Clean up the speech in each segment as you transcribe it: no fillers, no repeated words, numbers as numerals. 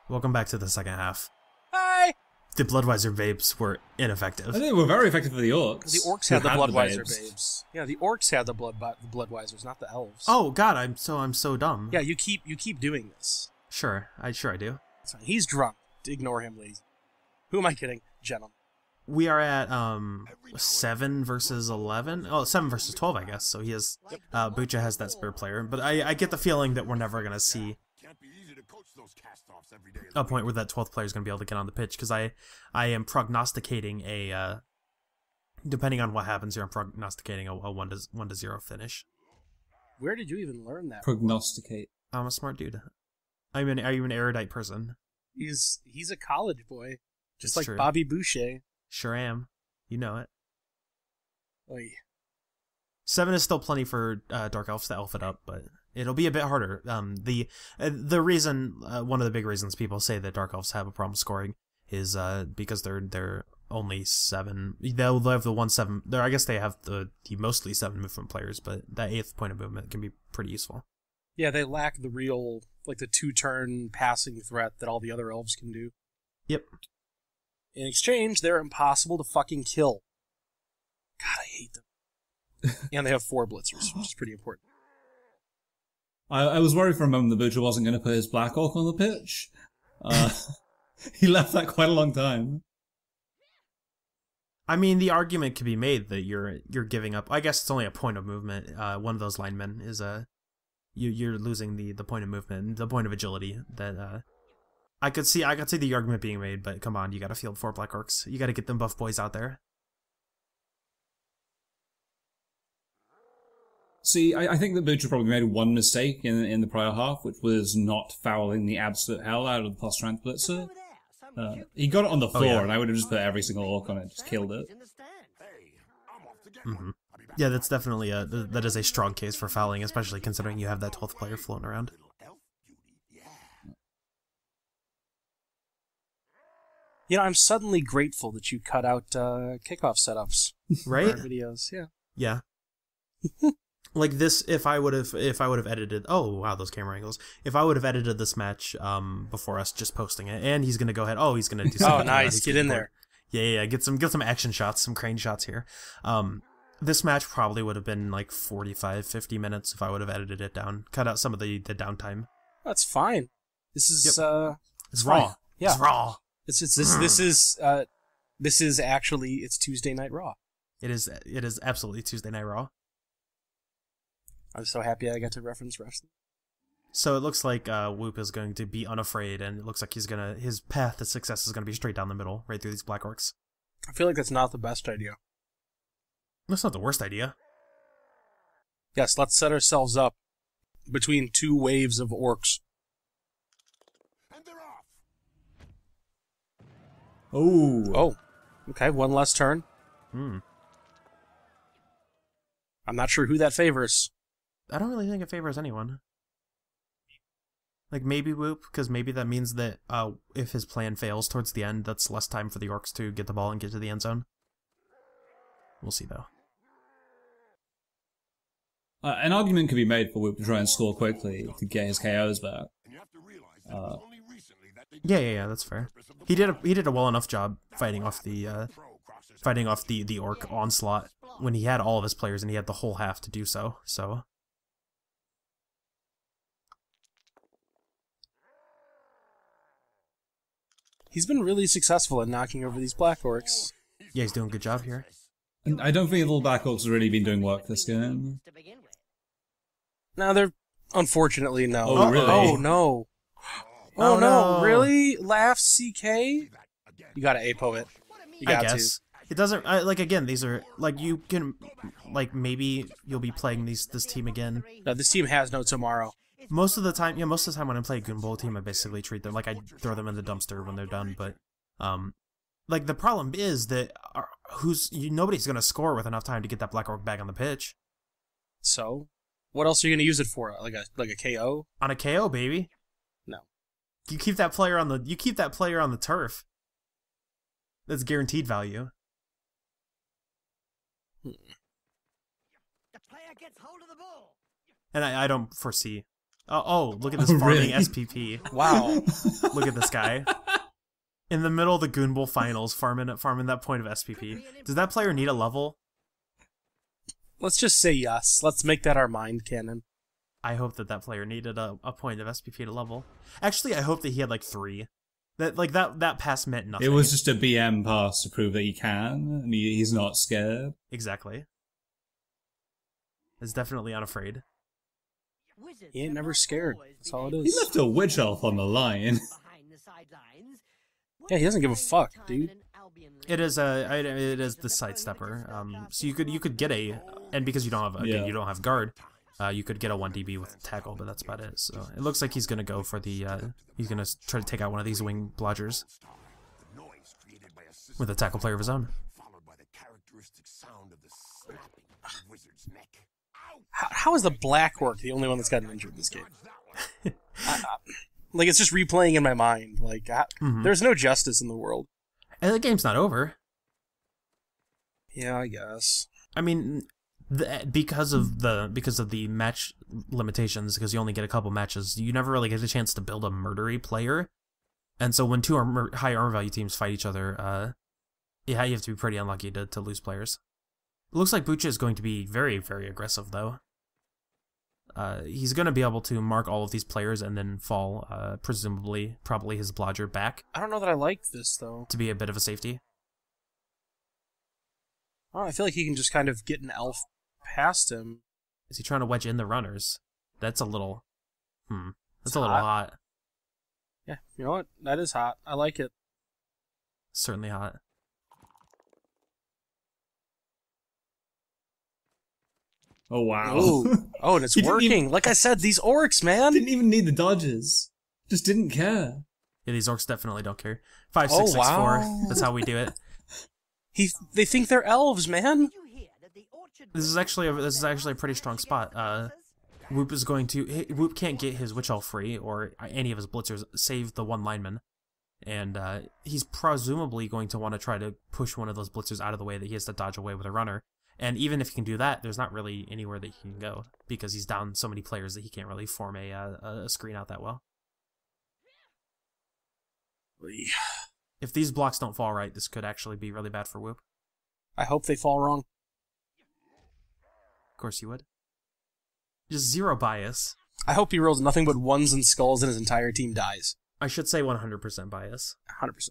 Welcome back to the second half. Hi! The Bloodweiser babes were ineffective. I think they were very effective for the orcs. The orcs had the Bloodweiser babes. Yeah, the orcs had the Bloodweisers, not the elves. Oh God, I'm so dumb. Yeah, you keep doing this. Sure, I do. It's fine. He's drunk. Ignore him, ladies. Who am I kidding? Gentlemen. We are at 7 versus 11. Oh, 7 versus 12, I guess. So he has Bootcha has that spare player, but I get the feeling that we're never gonna see a point where that 12th player is gonna be able to get on the pitch, because I am prognosticating a depending on what happens here, I'm prognosticating a 1-0 finish. Where did you even learn that? Prognosticate. I'm a smart dude. Are you an erudite person? He's a college boy, just It's like true. Bobby Boucher. Sure am. You know it. Oy. 7 is still plenty for Dark Elves to elf it up, but it'll be a bit harder. The reason, one of the big reasons people say that Dark Elves have a problem scoring is because they're only 7. They'll have the 1-7. I guess they have the mostly 7 movement players, but that 8th point of movement can be pretty useful. Yeah, they lack the real, like the 2-turn passing threat that all the other elves can do. Yep. In exchange, they're impossible to fucking kill. God, I hate them. And they have 4 blitzers, which is pretty important. I was worried for a moment that Bootcha wasn't going to put his Black Orc on the pitch. He left that quite a long time. I mean, the argument could be made that you're giving up. I guess it's only a point of movement. One of those linemen is you're losing the point of movement, the point of agility. That I could see the argument being made, but come on, you got to field 4 Black Orcs. You got to get them buff boys out there. See, I think that Bootcha probably made one mistake in the prior half, which was not fouling the absolute hell out of the plus strength blitzer. He got it on the floor, yeah. and I would have just put every single orc on it, just killed it. Mm-hmm. Yeah, that's definitely that is a strong case for fouling, especially considering you have that 12th player floating around. You know, I'm suddenly grateful that you cut out kickoff setups Right? for our videos. Yeah. Yeah. Like this, if I would have edited. Oh wow, those camera angles! If I would have edited this match before us just posting it, and he's gonna go ahead. Oh, he's gonna do something. Oh, nice! Get in there. Yeah. Get some action shots, some crane shots here. This match probably would have been like 45-50 minutes if I would have edited it down, cut out some of the downtime. That's fine. This is It's raw. Yeah, It's raw. This is actually it's Tuesday Night Raw. It is absolutely Tuesday Night Raw. I'm so happy I got to reference wrestling. So it looks like Woop is going to be unafraid, and it looks like his path to success is gonna be straight down the middle, right through these Black Orcs. I feel like that's not the best idea. That's not the worst idea. Yes, let's set ourselves up between 2 waves of orcs. And they're off. Oh, okay, one less turn. Hmm. I'm not sure who that favors. I don't really think it favors anyone. Like, maybe Woop, because maybe that means that if his plan fails towards the end, that's less time for the Orcs to get the ball and get to the end zone. We'll see, though. An argument could be made for Woop to try and score quickly to get his KOs back. And you have to realize that it was only recently that they Yeah, that's fair. He did a well enough job fighting off the Orc onslaught when he had all of his players and he had the whole half to do so, so... He's been really successful in knocking over these Black Orcs. Yeah, he's doing a good job here. And I don't think the little Black Orcs have really been doing work this game. No, they're... Unfortunately, no. Oh, really? Oh, no. Oh, Oh, no. no. Really? Laugh, CK? You gotta APO it. You I got guess. It doesn't... like, again, these are... Like, you can... Like, maybe you'll be playing this team again. No, this team has no tomorrow. Most of the time when I play a GOONBOWL team, I basically treat them like I throw them in the dumpster when they're done, but... Like, the problem is that nobody's gonna score with enough time to get that Black Orc back on the pitch. So, what else are you gonna use it for? Like a KO? On a KO, baby. No. You keep that player on the turf. That's guaranteed value. The player gets hold of the ball. And I don't foresee Oh, look at this farming really? SPP. Wow. Look at this guy. In the middle of the GOONBOWL finals, farming that point of SPP. Does that player need a level? Let's just say yes. Let's make that our mind canon. I hope that player needed a point of SPP to level. Actually, I hope that he had like 3. That pass meant nothing. It was just a BM pass to prove that he can, and he's not scared. Exactly. Is definitely unafraid. He ain't never scared. That's all it He is. left a witch elf on the line. Yeah, he doesn't give a fuck, dude. It is the sidestepper. So you could get and because you don't have you don't have guard, you could get a 1DB with tackle, but that's about it. So it looks like he's gonna go for the he's gonna try to take out one of these wing blodgers with a tackle player of his own. How is the black orc the only one that's gotten injured in this game? Like, it's just replaying in my mind. Like, there's no justice in the world. And the game's not over. Yeah, I guess. I mean, because of the match limitations, because you only get a couple matches, you never really get a chance to build a murdery player. And so when two high armor value teams fight each other, yeah, you have to be pretty unlucky to lose players. It looks like Bootcha is going to be very, very aggressive, though. He's going to be able to mark all of these players and then fall, probably his blodger back. I don't know that I like this, though. To be a bit of a safety. Oh, I feel like he can just kind of get an elf past him. Is he trying to wedge in the runners? That's a little... That's a little hot. Yeah, you know what? That is hot. I like it. Certainly hot. Oh, wow. Ooh. Oh, and it's working. Like I said, these orcs, man. Didn't even need the dodges. Just didn't care. Yeah, these orcs definitely don't care. 5, 6, 6, 4. That's how we do it. They think they're elves, man. This is actually a pretty strong spot. Woop is going to... Woop can't get his Witch Elf free, or any of his blitzers, save the one lineman. And he's presumably going to want to try to push one of those blitzers out of the way that he has to dodge away with a runner. And even if he can do that, there's not really anywhere that he can go, because he's down so many players that he can't really form a screen out that well. If these blocks don't fall right, this could actually be really bad for Woop. I hope they fall wrong. Of course you would. Just zero bias. I hope he rolls nothing but ones and skulls and his entire team dies. I should say 100% bias. 100%.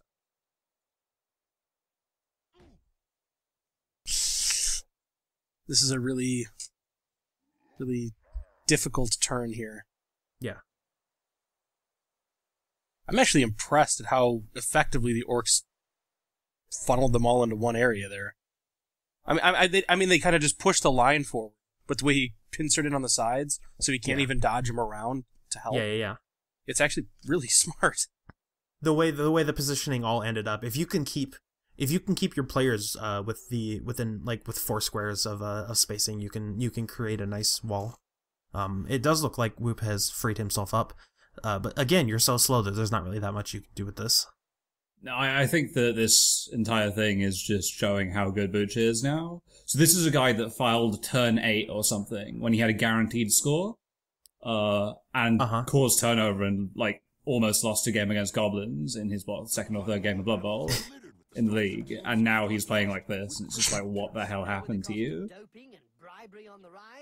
This is a really, really difficult turn here. Yeah. I'm actually impressed at how effectively the orcs funneled them all into one area there. I mean, they kind of just pushed the line forward, but the way he pincered it on the sides, so he can't even dodge them around to help. Yeah. It's actually really smart. The way the positioning all ended up, if you can keep your players with 4 squares of spacing, you can create a nice wall. It does look like Woop has freed himself up, but again, you're so slow that there's not really that much you can do with this. No, I think that this entire thing is just showing how good Bootcha is now. So this is a guy that filed turn 8 or something when he had a guaranteed score, and caused turnover and almost lost a game against Goblins in his second or third game of Blood Bowl in the league, and now he's playing like this, and it's just like, what the hell happened to you?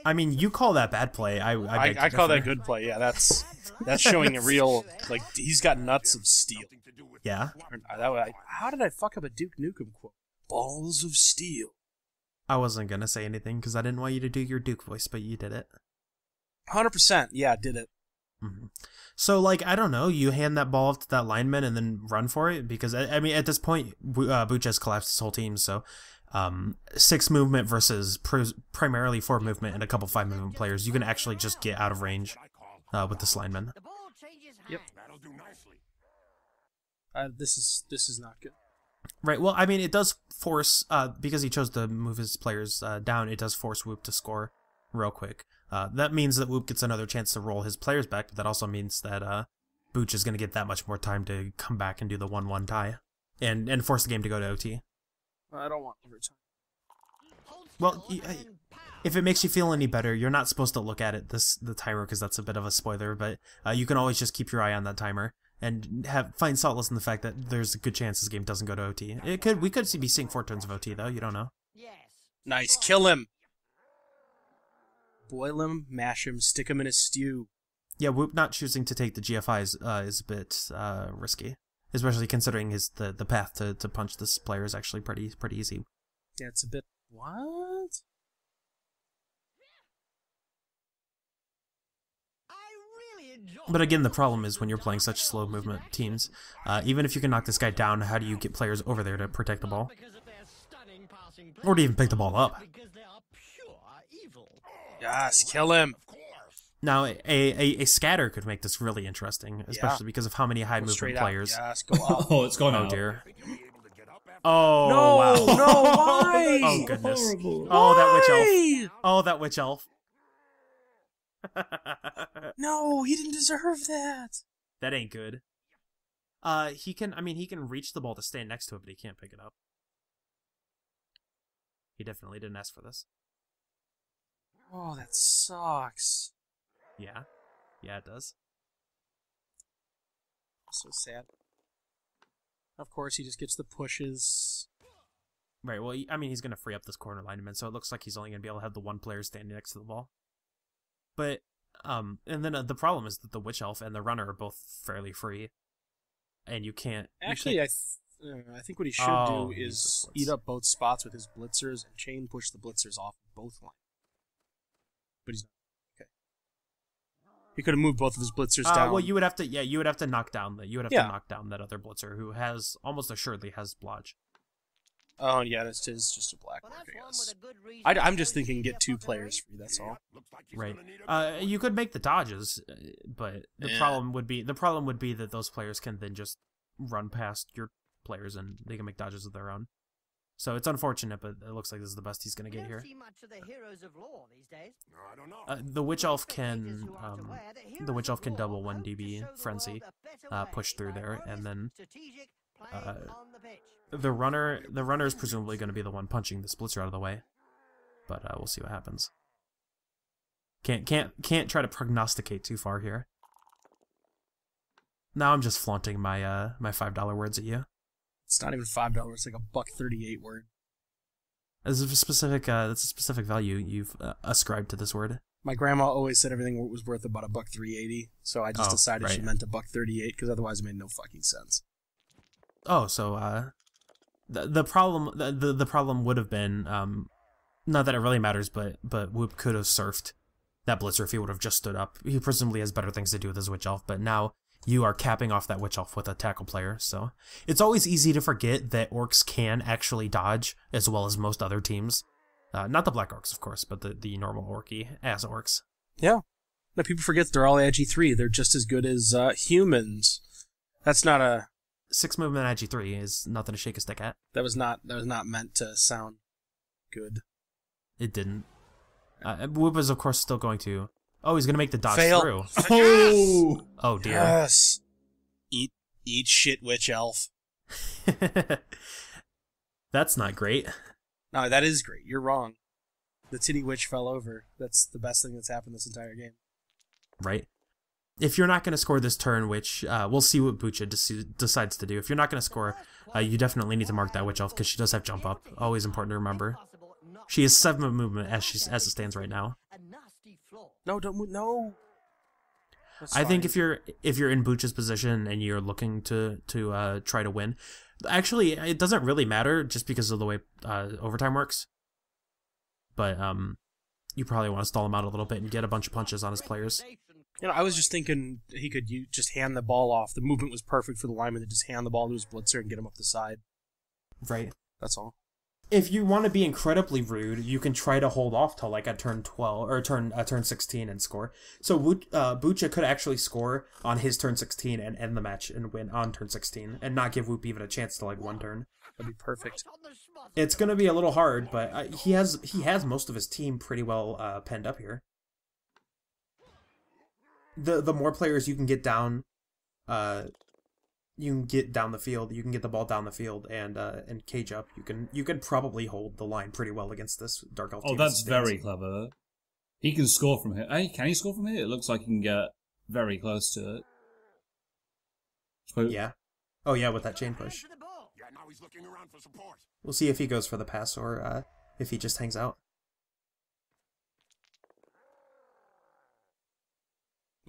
I mean, you call that bad play. I call that good play. Yeah, that's showing a real, he's got nuts of steel. Yeah. How did I fuck up a Duke Nukem quote? Balls of steel. I wasn't gonna say anything because I didn't want you to do your Duke voice, but you did it. 100%. Yeah, did it. Mm-hmm. So, I don't know, you hand that ball off to that lineman and then run for it? Because, I mean, at this point, Bootcha has collapsed his whole team, so 6 movement versus primarily 4 movement and a couple 5 movement players, you can actually just get out of range with this lineman. Yep. This is not good. Right, well, I mean, it does force, because he chose to move his players down, it does force Woop to score real quick. That means that Woop gets another chance to roll his players back, but that also means that Bootcha is going to get that much more time to come back and do the 1-1 tie, and force the game to go to OT. I don't want overtime. Well, if it makes you feel any better, you're not supposed to look at it the timer because that's a bit of a spoiler. But you can always just keep your eye on that timer and find solace in the fact that there's a good chance this game doesn't go to OT. We could be seeing 4 turns of OT though. You don't know. Nice, kill him. Boil him, mash him, stick him in a stew. Yeah, Woop not choosing to take the GFI is a bit risky, especially considering the path to punch this player is actually pretty easy. Yeah, it's a bit... What? But again, the problem is when you're playing such slow movement teams, even if you can knock this guy down, how do you get players over there to protect the ball? Or to even pick the ball up? Yes, kill him. Now, a scatter could make this really interesting, especially because of how many high movement players. Yes, go up. Oh, it's gone out. Oh dear. Oh, no, wow. No, why? Oh, goodness. Horrible. Oh, that witch elf. Oh, that witch elf. No, he didn't deserve that. That ain't good. He can reach the ball to stand next to it, but he can't pick it up. He definitely didn't ask for this. Oh, that sucks. Yeah. Yeah, it does. So sad. Of course, he just gets the pushes. Right, well, I mean, he's going to free up this corner lineman, so it looks like he's only going to be able to have the one player standing next to the ball. But, and then the problem is that the Witch Elf and the Runner are both fairly free. And you can't... Actually, I think what he should do is eat up both spots with his blitzers and chain push the blitzers off both lines. But he's not. Okay. He could have moved both of his blitzers down. Well, you would have to knock down to knock down that other blitzer who has almost assuredly has blodge. Oh, yeah, it's just a black mark, I guess. I'm just thinking get 2 players free, that's all. Right. You could make the dodges, but the problem would be that those players can then just run past your players and they can make dodges of their own. So it's unfortunate, but it looks like this is the best he's going to get here. The Witch Elf can double 1 DB Frenzy, push through there, and then the runner is presumably going to be the one punching the blitzer out of the way. But we'll see what happens. Can't try to prognosticate too far here. Now I'm just flaunting my my $5 words at you. It's not even $5. It's like a $1.38 word. That's a specific value you've ascribed to this word. My grandma always said everything was worth about $1.380, so I just decided she meant $1.38 because otherwise it made no fucking sense. Oh, so the problem would have been not that it really matters, but Woop could have surfed that blitzer if he would have just stood up. He presumably has better things to do with his Witch Elf, but now you are capping off that Witch Elf with a tackle player, so it's always easy to forget that orcs can actually dodge as well as most other teams. Not the black orcs, of course, but the normal orky ass orcs. Yeah. Now people forget they're all Agi 3. They're just as good as humans. That's not a 6 movement Agi 3 is nothing to shake a stick at. That was not meant to sound good. It didn't. Woop is of course still going to. Oh, he's gonna make the dodge through. Oh! Oh dear. Yes. Eat shit, Witch Elf. That's not great. No, that is great. You're wrong. The titty witch fell over. That's the best thing that's happened this entire game. Right. If you're not going to score this turn, which we'll see what Bootcha decides to do. If you're not going to score, you definitely need to mark that Witch Elf because she does have jump up. Always important to remember. She has 7 movement as it stands right now. No, don't move. No. I think if you're in Bootcha's position and you're looking to try to win, actually it doesn't really matter just because of the way overtime works. But you probably want to stall him out a little bit and get a bunch of punches on his players. You know, I was just thinking he could just hand the ball off. The movement was perfect for the lineman to just hand the ball to his blitzer and get him up the side. Right. That's all. If you want to be incredibly rude, you can try to hold off till like a turn 12 or turn 16 and score. So Bootcha could actually score on his turn 16 and end the match and win on turn 16 and not give Woop even a chance to like one turn. That'd be perfect. It's gonna be a little hard, but he has most of his team pretty well penned up here. The more players you can get down, you can get down the field. You can get the ball down the field and cage up. You can probably hold the line pretty well against this Dark Elf team. Oh, that's very clever. He can score from here. Hey, can he score from here? It looks like he can get very close to it. Yeah. Oh yeah, with that chain push. Yeah, now he's looking around for support. We'll see if he goes for the pass or if he just hangs out.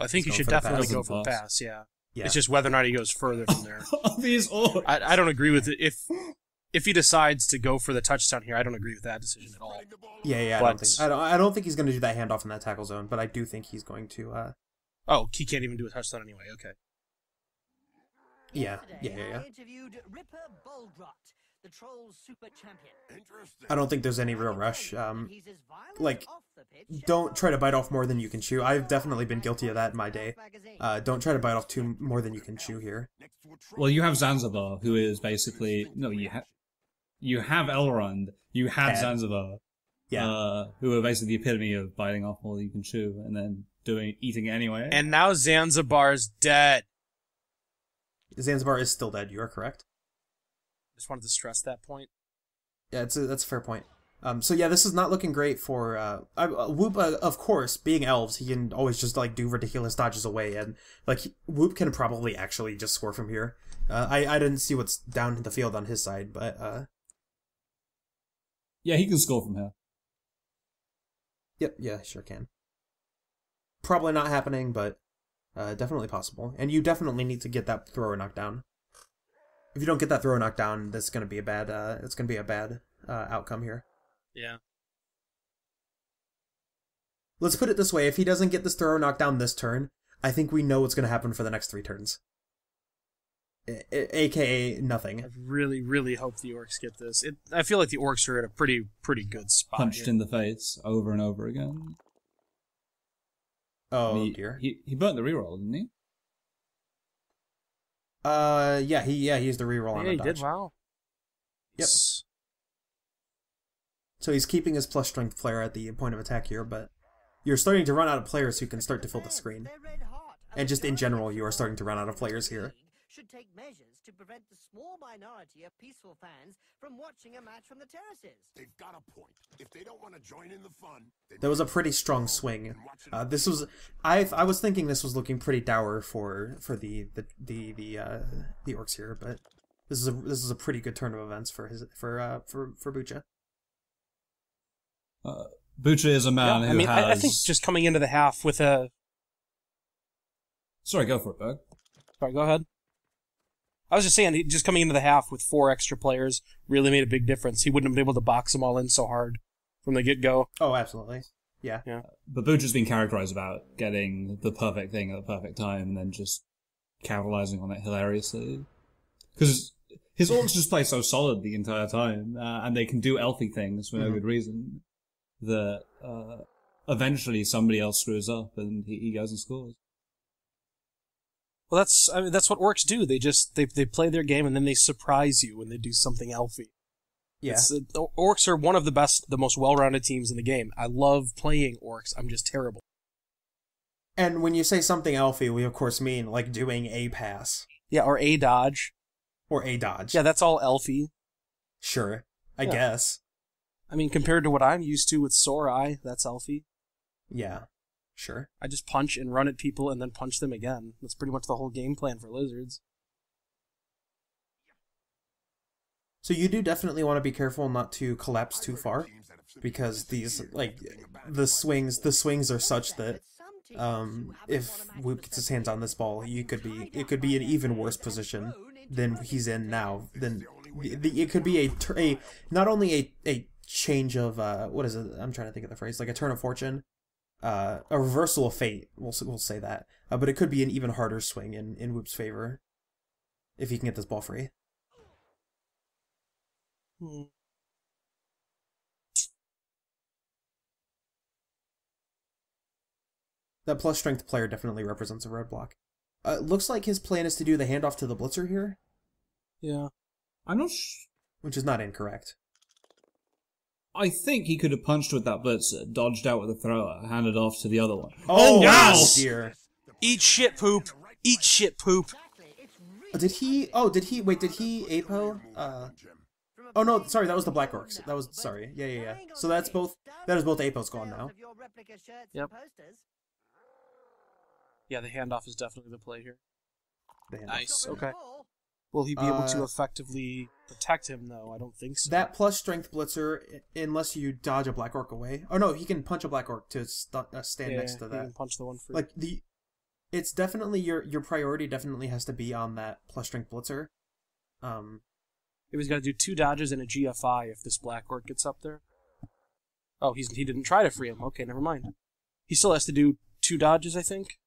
I think he should definitely go for the pass, yeah. It's just whether or not he goes further from there. These orcs. I don't agree with it. If he decides to go for the touchdown here, I don't agree with that decision at all. Yeah, I don't think he's going to do that handoff in that tackle zone, but I do think he's going to. Oh, he can't even do a touchdown anyway. Okay. Yeah. I interviewed Ripper Boldrot, the Trolls super champion. Interesting. I don't think there's any real rush. Like, don't try to bite off more than you can chew. I've definitely been guilty of that in my day. Don't try to bite off more than you can chew here. Well, you have Zanzibar, who is basically you have Elrond, you have Zanzibar, who are basically the epitome of biting off more than you can chew, and then eating it anyway. And now Zanzibar's dead. Zanzibar is still dead. You are correct. Just wanted to stress that point. Yeah, that's a fair point. So yeah, this is not looking great for Woop. Of course, being elves, he can always just like do ridiculous dodges away, and like Woop can probably actually just score from here. I didn't see what's down the field on his side, but yeah, he can score from here. Yep, yeah, sure can. Probably not happening, but definitely possible. And you definitely need to get that thrower knocked down. If you don't get that thrower knocked down, that's gonna be a bad. It's gonna be a bad outcome here. Yeah. Let's put it this way: if he doesn't get this thrower knocked down this turn, I think we know what's gonna happen for the next 3 turns. AKA nothing. I really, really hope the orcs get this. I feel like the orcs are at a pretty good spot. Punched in the face over and over again. Oh dear. He burnt the reroll, didn't he? Yeah, he used the reroll on the dodge. He did. Wow. Yep. So he's keeping his plus strength flare at the point of attack here, but you're starting to run out of players who can start to fill the screen. And just in general, you are starting to run out of players here. Should take measures to prevent the small minority of peaceful fans from watching a match from the terraces. They've got a point. If they don't want to join in the fun, that was a pretty strong swing. This was I was thinking this was looking pretty dour for the orcs here, but this is a pretty good turn of events for Bootcha. Bootcha is a man who has. I think just coming into the half with a. Sorry, go for it, Berg. Sorry, go ahead. I was just saying, just coming into the half with 4 extra players really made a big difference. He wouldn't have been able to box them all in so hard from the get-go. Oh, absolutely. Yeah. But Bootcha's been characterized about getting the perfect thing at the perfect time and then just capitalizing on it hilariously. Because his orcs just play so solid the entire time, and they can do elfy things for no good reason, that eventually somebody else screws up and he goes and scores. Well, that's what orcs do. They play their game and then they surprise you when they do something elfy. Yeah. Orcs are one of the most well-rounded teams in the game. I love playing orcs. I'm just terrible. And when you say something elfy, we of course mean like doing a pass. Yeah, or a dodge. Or a dodge. Yeah, that's all elfy. Sure, I guess. I mean, compared to what I'm used to with Sore Eye, that's elfy. Yeah. Sure. I just punch and run at people and then punch them again. That's pretty much the whole game plan for lizards. So you do definitely want to be careful not to collapse too far, because these the swings are such that if Woop gets his hands on this ball, it could be an even worse position than he's in now. Then it could be not only a change of what is it? I'm trying to think of the phrase, like a turn of fortune. A reversal of fate, we'll say that. But it could be an even harder swing in Woop's favor if he can get this ball free. That plus strength player definitely represents a roadblock. Looks like his plan is to do the handoff to the blitzer here. Yeah. I'm not which is not incorrect. I think he could have punched with that blitzer, dodged out with a thrower, handed off to the other one. Oh, yes! Dear. Eat shit poop! Eat shit poop! Did he? Oh, did he? Wait, did he APO? Oh no, sorry, that was the Black Orcs. That was sorry. Yeah. So that's both. That is both APOs gone now. Yep. Yeah, the handoff is definitely the play here. Nice. Okay. Will he be able to effectively protect him, though? I don't think so. That plus strength blitzer, unless you dodge a Black Orc away. Oh no, he can punch a Black Orc to stand next to that. He can punch the one free. Like it's definitely your priority. Definitely has to be on that plus strength blitzer. He's got to do 2 dodges and a GFI if this Black Orc gets up there. Oh, he didn't try to free him. Okay, never mind. He still has to do 2 dodges, I think.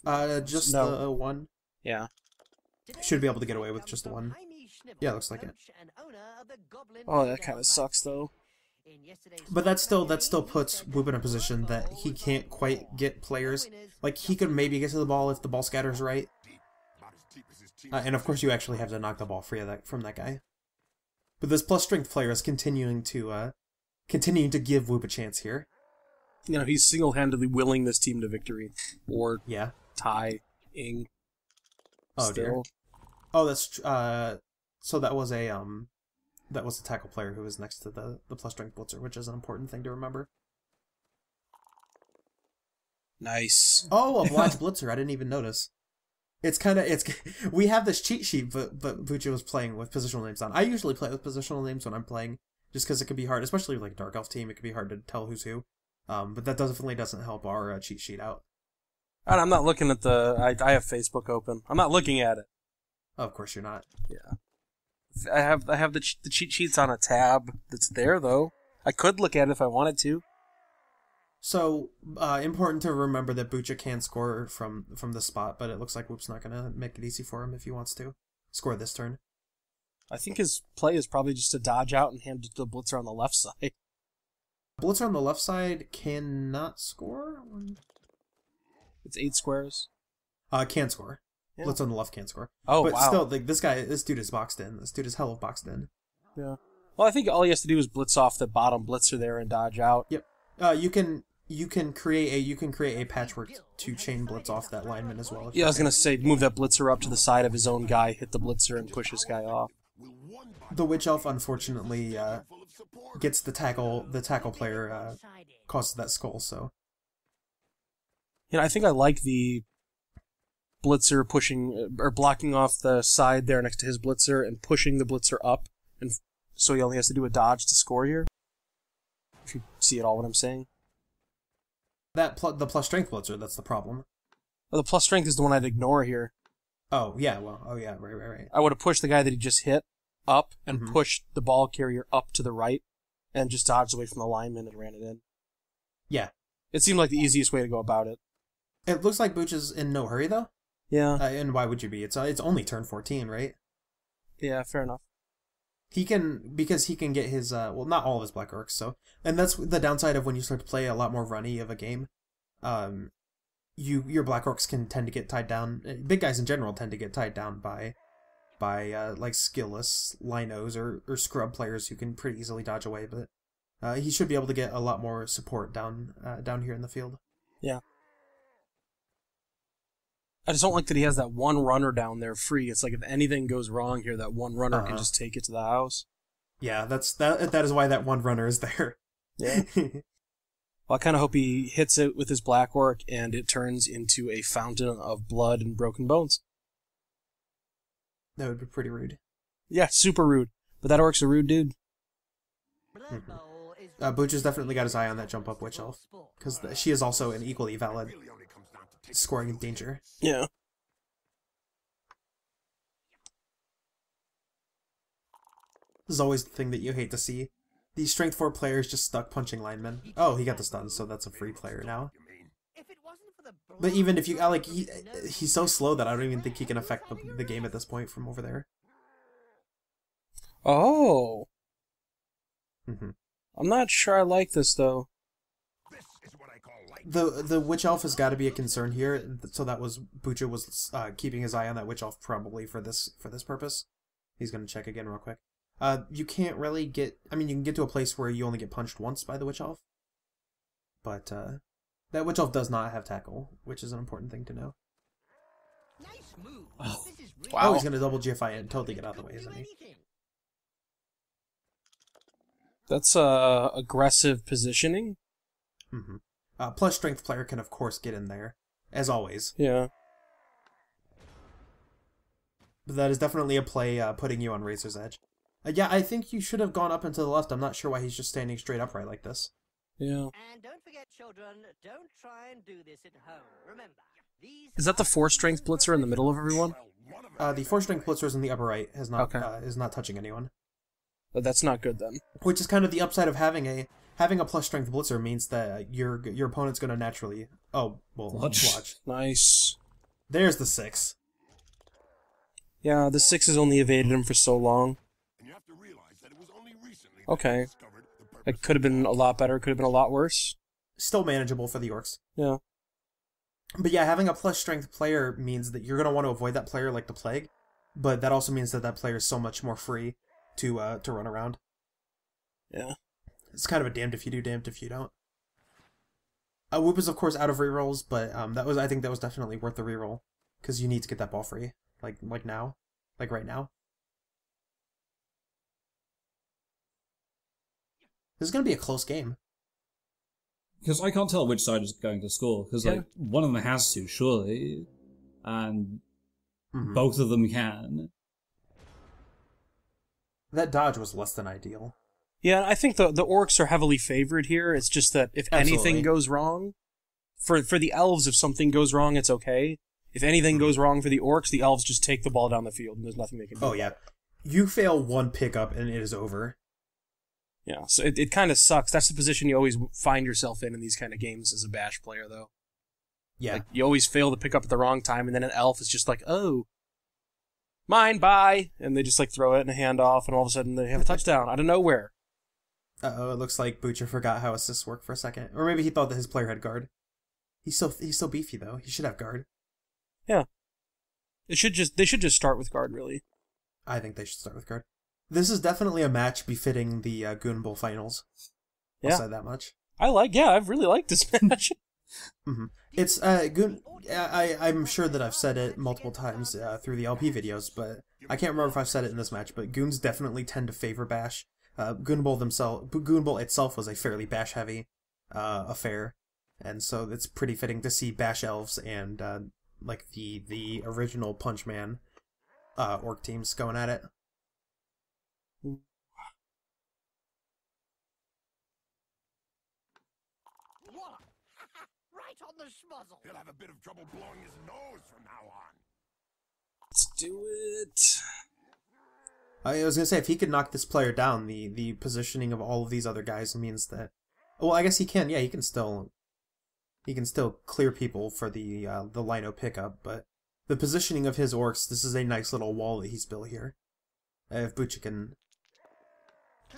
Just the one. Yeah. Should be able to get away with just the one. Yeah, looks like it. Oh, that kind of sucks, though. But that still puts Woop in a position that he can't quite get players. Like, he could maybe get to the ball if the ball scatters right. And of course you actually have to knock the ball free of from that guy. But this plus strength player is continuing to give Woop a chance here. You know, he's single-handedly willing this team to victory. Or tying. Oh dear. Oh, that's so that was a tackle player who was next to the plus strength blitzer, which is an important thing to remember. Nice. Oh, a black blitzer. I didn't even notice. We have this cheat sheet, but Bootcha was playing with positional names on. I usually play with positional names when I'm playing, just because it can be hard, especially with like a Dark Elf team. It can be hard to tell who's who. But that definitely doesn't help our cheat sheet out. And I'm not looking at the. I have Facebook open. I'm not looking at it. Oh, of course you're not. Yeah. I have the cheat sheets on a tab that's there though. I could look at it if I wanted to. So, important to remember that Bootcha can score from the spot, but it looks like Woop's not going to make it easy for him if he wants to score this turn. I think his play is probably just to dodge out and hand it to the blitzer on the left side. Blitzer on the left side cannot score? It's 8 squares. Can score. Yeah. Blitzer on the left can't score. Oh, but wow. Still, like, this dude is boxed in. This dude is hell of boxed in. Yeah. Well, I think all he has to do is blitz off the bottom blitzer there and dodge out. Yep. You can create a patchwork to chain blitz off that lineman as well. Yeah, I was gonna say move that blitzer up to the side of his own guy, hit the blitzer, and push this guy off. The Witch Elf unfortunately gets the tackle player causes that skull. So you know, I think I like the blitzer pushing or blocking off the side there next to his blitzer and pushing the blitzer up, and so he only has to do a dodge to score here. If you see at all what I'm saying. The plus strength blitzer, that's the problem. Well, the plus strength is the one I'd ignore here. Oh, yeah, right. I would have pushed the guy that he just hit up and pushed the ball carrier up to the right and just dodged away from the lineman and ran it in. Yeah. It seemed like the easiest way to go about it. It looks like Booch is in no hurry, though. Yeah. And why would you be? It's only turn 14, right? Yeah, fair enough. Because he can get his, not all of his Black Orcs, so... And that's the downside of when you start to play a lot more runny of a game. Your Black Orcs can tend to get tied down. Big guys in general tend to get tied down by like, skillless linos or scrub players who can pretty easily dodge away, but he should be able to get a lot more support down here in the field. Yeah. I just don't like that he has that one runner down there free. It's like if anything goes wrong here, that one runner can just take it to the house. Yeah, that is why that one runner is there. Yeah. Well, I kind of hope he hits it with his Black Orc and it turns into a fountain of blood and broken bones. That would be pretty rude. Yeah, super rude. But that Orc's a rude dude. Booch has definitely got his eye on that jump up Witch Elf, because she is also an equally valid scoring danger. Yeah. This is always the thing that you hate to see. These Strength 4 players just stuck punching linemen. Oh, he got the stun, so that's a free player now. But even if you... like, he's so slow that I don't even think he can affect the game at this point from over there. Oh. Mm-hmm. I'm not sure I like this, though. The Witch Elf has got to be a concern here, so that was... Bootcha was keeping his eye on that Witch Elf probably for this purpose. He's going to check again real quick. You can't really get... I mean, you can get to a place where you only get punched once by the Witch Elf. But, that Witch Elf does not have tackle, which is an important thing to know. Nice move. Oh. This Wow. Oh, he's going to double GFI and totally get out of the way, isn't he? That's aggressive positioning. Mm-hmm. Plus strength player can, of course, get in there, as always. Yeah. But that is definitely a play putting you on Razor's Edge. Yeah, I think you should have gone up and to the left. I'm not sure why he's just standing straight upright like this. Yeah. And don't forget, children, don't try and do this at home. Remember, these Is that the 4-strength blitzer in the middle of everyone? The 4-strength blitzer is in the upper right, is not Okay. is not touching anyone. But that's not good then. Which is kind of the upside of having a plus strength blitzer means that your opponent's going to naturally watch. Nice. There's the 6. Yeah, the 6 has only evaded him for so long. And you have to realize that it was only recently Okay. they discovered the purpose It could have been a lot better, could have been a lot worse. Still manageable for the Orcs. Yeah. But yeah, having a plus strength player means that you're going to want to avoid that player like the plague, but that also means that that player is so much more free to run around. Yeah. It's kind of a damned if you do, damned if you don't. Woop is of course out of rerolls, but I think that was definitely worth the reroll because you need to get that ball free, like now, like right now. This is going to be a close game. Because I can't tell which side is going to score, because like one of them has to, surely, and both of them can. That dodge was less than ideal. Yeah, I think the orcs are heavily favored here. It's just that if anything goes wrong, for the elves, if something goes wrong, it's okay. If anything goes wrong for the orcs, the elves just take the ball down the field, and there's nothing they can do. Oh yeah, you fail one pickup and it is over. Yeah, so it kind of sucks. That's the position you always find yourself in these kind of games as a bash player, though. Yeah. Like, you always fail to pick up at the wrong time, and then an elf is just like, oh, mine, bye! And they just like throw it in a handoff, and all of a sudden they have a touchdown out of nowhere. Uh-oh, it looks like Bootcha forgot how assists work for a second. Or maybe he thought that his player had guard. He's so beefy, though. He should have guard. Yeah. They should just start with guard, really. I think they should start with guard. This is definitely a match befitting the GOONBOWL finals. I'll say that much. I've really liked this match. Mm-hmm. It's, I'm sure that I've said it multiple times through the LP videos, but I can't remember if I've said it in this match, but Goons definitely tend to favor Bash. GOONBOWL itself was a fairly Bash-heavy affair, and so it's pretty fitting to see Bash Elves and, like, the original Punch Man orc teams going at it. right on the schmuzzle. He'll have a bit of trouble blowing his nose from now on. Let's do it. I was gonna say, if he could knock this player down, the positioning of all of these other guys means that... Well, I guess he can. Yeah, he can still clear people for the Lino pickup, but the positioning of his orcs, this is a nice little wall that he's built here. If Bootcha can...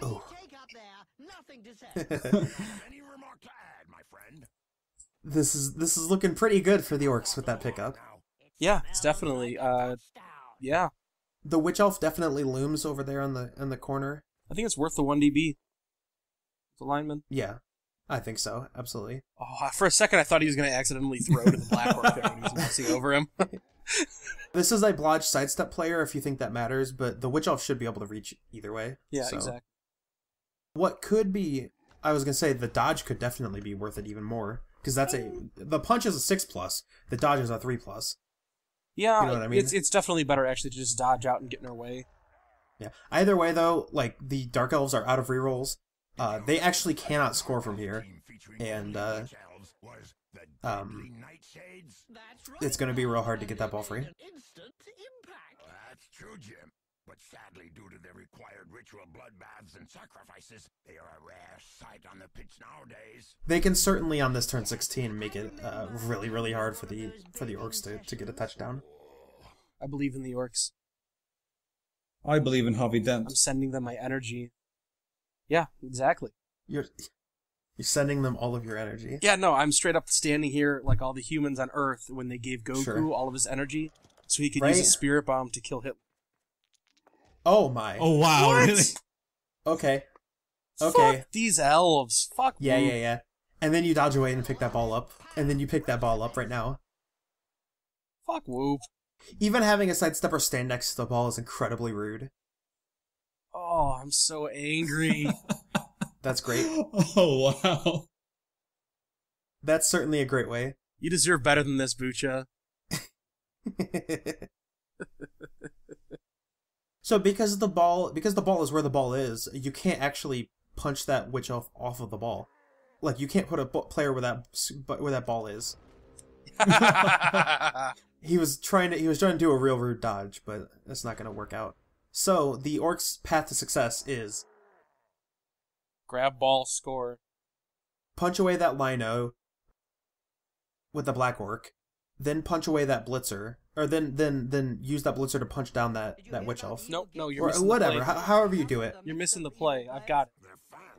Oh. Take up there. Nothing to say. Any remark to add, my friend? This is looking pretty good for the orcs with that pickup. Yeah, it's definitely, yeah. The Witch Elf definitely looms over there in the corner. I think it's worth the 1 DB. The lineman. Yeah, I think so. Absolutely. Oh, for a second I thought he was going to accidentally throw to the black orc there when he was messing over him. This is a blodge sidestep player if you think that matters, but the Witch Elf should be able to reach either way. Yeah, so. exactly. What could be... I was going to say the dodge could definitely be worth it even more, because the punch is a 6+, the dodge is a 3+. Yeah, you know what I mean? It's definitely better actually to just dodge out and get in our way. Yeah. Either way, though, like, the Dark Elves are out of rerolls. They actually cannot score from here, and it's going to be real hard to get that ball free. That's true, Jim. But sadly, due to their required ritual bloodbaths and sacrifices, they are a rare sight on the pitch nowadays. They can certainly, on this turn 16, make it really, really hard for the orcs to get a touchdown. I believe in the orcs. I believe in Harvey I'm Dent. sending them my energy. Yeah, exactly. You're sending them all of your energy. Yeah, no, I'm straight up standing here like all the humans on Earth when they gave Goku Sure. all of his energy so he could Right? use a spirit bomb to kill Hitler. Oh my. Oh wow! What? Really? Okay. Fuck these elves. Fuck Yeah, them. yeah. And then you dodge away and pick that ball up. And then you pick that ball up right now. Fuck Woop. Even having a sidestepper stand next to the ball is incredibly rude. Oh, I'm so angry. That's great. Oh, wow. That's certainly a great way. You deserve better than this, Bootcha. So because the ball is where the ball is, you can't actually punch that witch off of the ball. Like you can't put a player where that ball is. He was trying to do a real rude dodge, but that's not going to work out. So the orc's path to success is Grab ball, score. punch away that Lino with the black orc, then punch away that blitzer, or then use that blitzer to punch down that witch elf. No, you're Or missing whatever, the play. however you do it. You're missing the play. I've got it.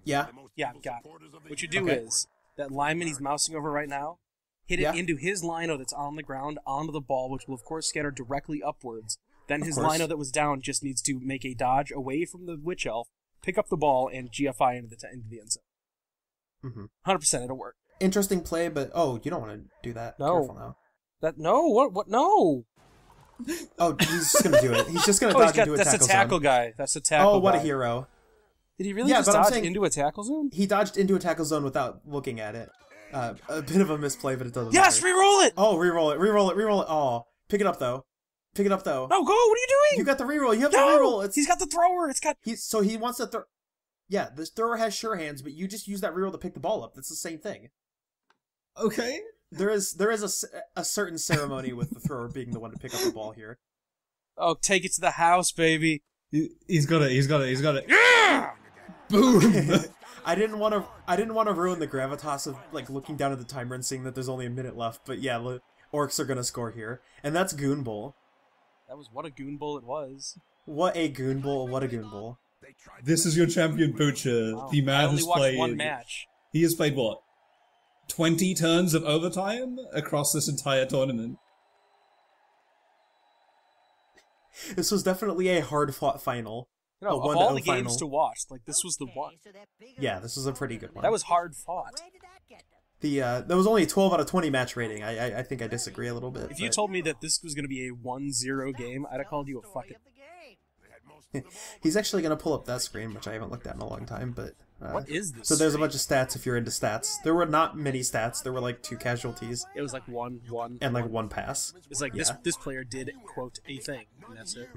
Yeah. Yeah, I've got it. What you do Okay. is, that lineman he's mousing over right now, hit it Yeah. into his lino that's on the ground, onto the ball, which will of course scatter directly upwards. Then his course. lino that was down just needs to make a dodge away from the witch elf, pick up the ball, and GFI into the end zone. Mm-hmm. 100% it'll work. Interesting play, but you don't want to do that. No. Careful now. What? No! Oh, he's just gonna do it. He's just gonna Oh, dodge into a that's tackle a tackle zone. guy. That's a tackle Oh, what guy. a hero! Did he really Yeah, just but I'm dodge saying- into a tackle zone? He dodged into a tackle zone without looking at it. A bit of a misplay, but it doesn't Yes, matter. reroll it! Oh, reroll it. Oh, pick it up though. No, go! What are you doing? You got the reroll. You have the No! reroll. He's got the thrower. It's got... He wants to throw. Yeah, this thrower has sure hands, but you just use that reroll to pick the ball up. That's the same thing. Okay. There is a certain ceremony with the thrower being the one to pick up the ball here. Oh, take it to the house, baby. He's got it. Yeah! Boom! I didn't want to ruin the gravitas of like looking down at the timer and seeing that there's only a minute left. But yeah, orcs are gonna score here, and that's GOONBOWL. That was what a goon bowl it was. What a GOONBOWL! What a GOONBOWL! This is your champion, Bootcha. Wow. The I man only has watched played... one match. He has played, what? 20 turns of overtime across this entire tournament. This was definitely a hard-fought final. You know, A of 1-0 all the final. games to watch, like this was the one. Yeah, this was a pretty good one. That was hard fought. Where did that get them? There was only a 12 out of 20 match rating. I think I disagree a little bit. If you but- told me that this was going to be a 1-0 game, I'd have called you a fucking... Of the game. He's actually gonna pull up that screen, which I haven't looked at in a long time. But What is this? so there's a screen? bunch of stats if you're into stats. There were not many stats. There were like 2 casualties It was like one, and like 1 pass. It's like Yeah. this player did quote a thing, and that's it.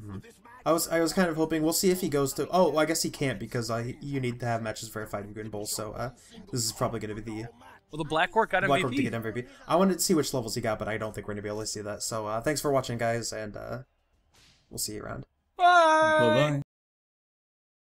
I was kind of hoping we'll see if he goes to. Oh, I guess he can't because you need to have matches verified in GOONBOWL. So this is probably gonna be the Well, the Black Orc got Black Orc to MVP. get MVP. I wanted to see which levels he got, but I don't think we're gonna be able to see that. So thanks for watching, guys, and we'll see you around. Bye. Bye-bye.